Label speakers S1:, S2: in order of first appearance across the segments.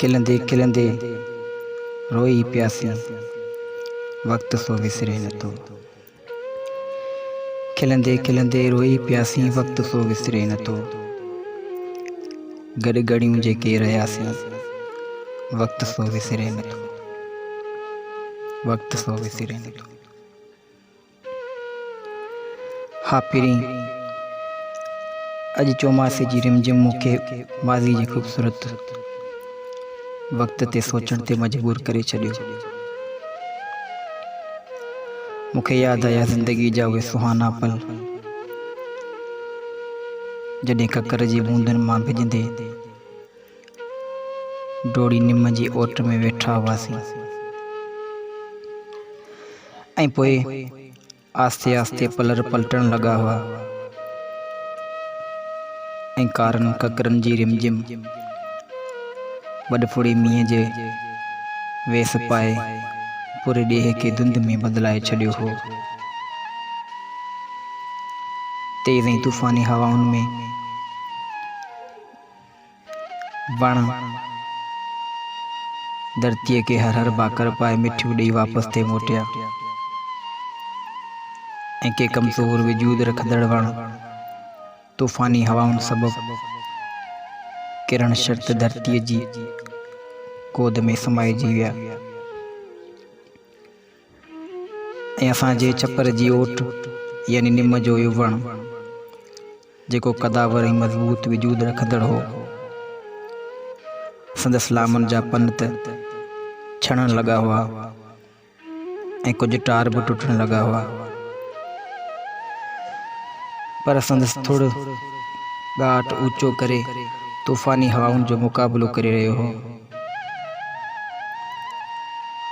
S1: खिलंदे खिलंदे रोई प्यासी वक्त सो विसरे न तो। खिलंदे खिलंदे रोई प्यासी वक्त सो विसरे न तो। गॾु घड़ियूं जेके रहियासीं वक्त सो विसरे न तो। वक्त सो विसरे न तो। हा पिरी अॼु चौमासे जी रिमझिम मूंखे माज़ी जी ख़ूबसूरत वक्त ते सोचण ते मजबूर करे छॾियो। मूंखे यादि आया ज़िंदगी जा उहे सुहाना पल जॾहिं ककर जी बूंदनि मां भिॼंदे डोड़ी निम जी ओट में वेठा हुआसीं ऐं पोइ आस्ते आस्ते पलर पलटण लॻा हुआ ऐं कारनि ककरनि जी रिमझिम वॾफुड़ी मींहं जे वेस पाए पूरे ॾींहं खे धुंध में बदिलाए छॾियो हो। तेज़ ऐं तूफ़ानी हवाउनि में वण धरतीअ खे हर हर बाकर पाए मिठियूं ॾेई वापसि ते मोटिया ऐं के कमज़ोर वजूद रखंदड़ वण तूफ़ानी हवाउनि सबबु किरण शर्त धरतीअ जी गोद में समाइजी विया ऐं असांजे छपर जी ओट यानी निम जो इहो वण जेको कदावर ऐं मज़बूत वजूद रखंदड़ हो संदसि लामनि जा पन त छणण लॻा हुआ ऐं कुझु टार बि टुटण लॻा हुआ पर संदसि थोरो ॻाट ऊचो करे तूफ़ानी हवाउनि जो मुक़ाबिलो करे रहियो हो।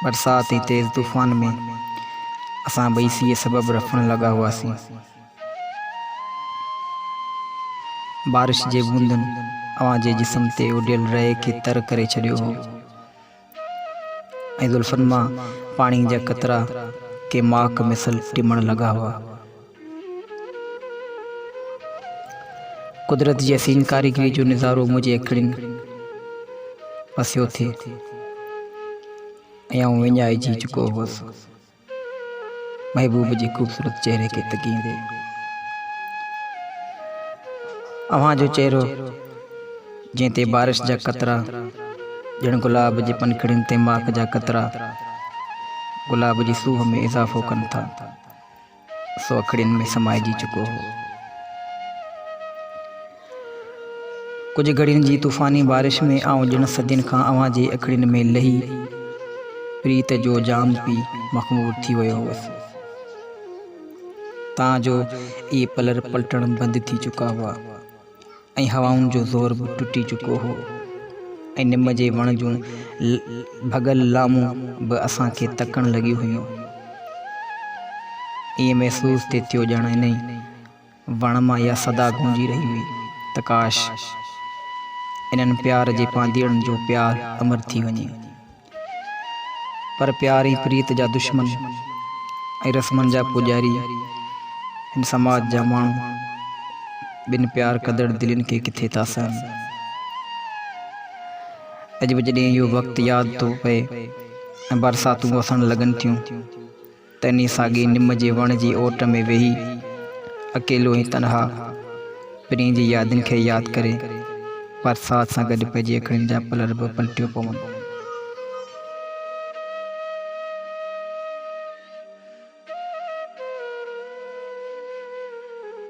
S1: बरसाति ऐं तेज़ तूफ़ान में असां ॿई सीअ सबबु रफण लॻा हुआसीं। बारिश जे बूंदनि अव्हांजे जिस्म ते उॾियल रए खे तर करे छॾियो हो ऐं ज़ुल्फ़नि मां पाणी जा क़तरा के माक मिसल टिमण लॻा हुआ। कुदरत जी हसीन कारीगरी जो नज़ारो मुंहिंजे अखियुनि वसियो थिए ऐं आउं विञाइजी चुको हुअसि महबूब जे ख़ूबसूरत चेहरे खे तकींदे। अव्हांजो चेहरो जंहिं ते बारिश जा क़तरा ॼण गुलाब जे पनखड़ियुनि ते माक जा क़तरा गुलाब जी सूह में इज़ाफ़ो कनि था सो अखिड़ियुनि में समाइजी चुको हो। कुझु घड़ियुनि जी तूफ़ानी बारिश में आउं ॼण सदियुनि खां अव्हांजे अखिड़ियुनि में लही प्रीत जो जाम पी मख़मूर थी वियो हुअसि। तव्हांजो इहे पलर पलटण बंदि थी चुका हुआ ऐं हवाउनि जो ज़ोर बि टुटी चुको हो ऐं निम जे वण जूं भॻल लामूं बि असांखे तकण लॻियूं हुयूं। ईअं महसूस थिए थियो ॼण इन्ही वण मां इहा सदा गूंजी रही हुई त काश इन्हनि प्यार जे पांधीड़नि जो प्यार अमर थी वञे। पर प्यार ऐं प्रीत जा दुश्मन ऐं रस्मनि जा पुॼारी हिन समाज जा माण्हू ॿिनि प्यार कंदड़ दिलनि खे किथे था सहनि। अॼु बि जॾहिं इहो वक़्तु यादि थो पए ऐं बरसातूं वसण लॻनि थियूं त इन साॻे निम जे वण जी ओट में वेही अकेलो ऐं तनहा पिरीं जी यादियुनि खे यादि करे बरसाति सां गॾु पंहिंजी अखियुनि जा पलर बि पलटियो पवनि।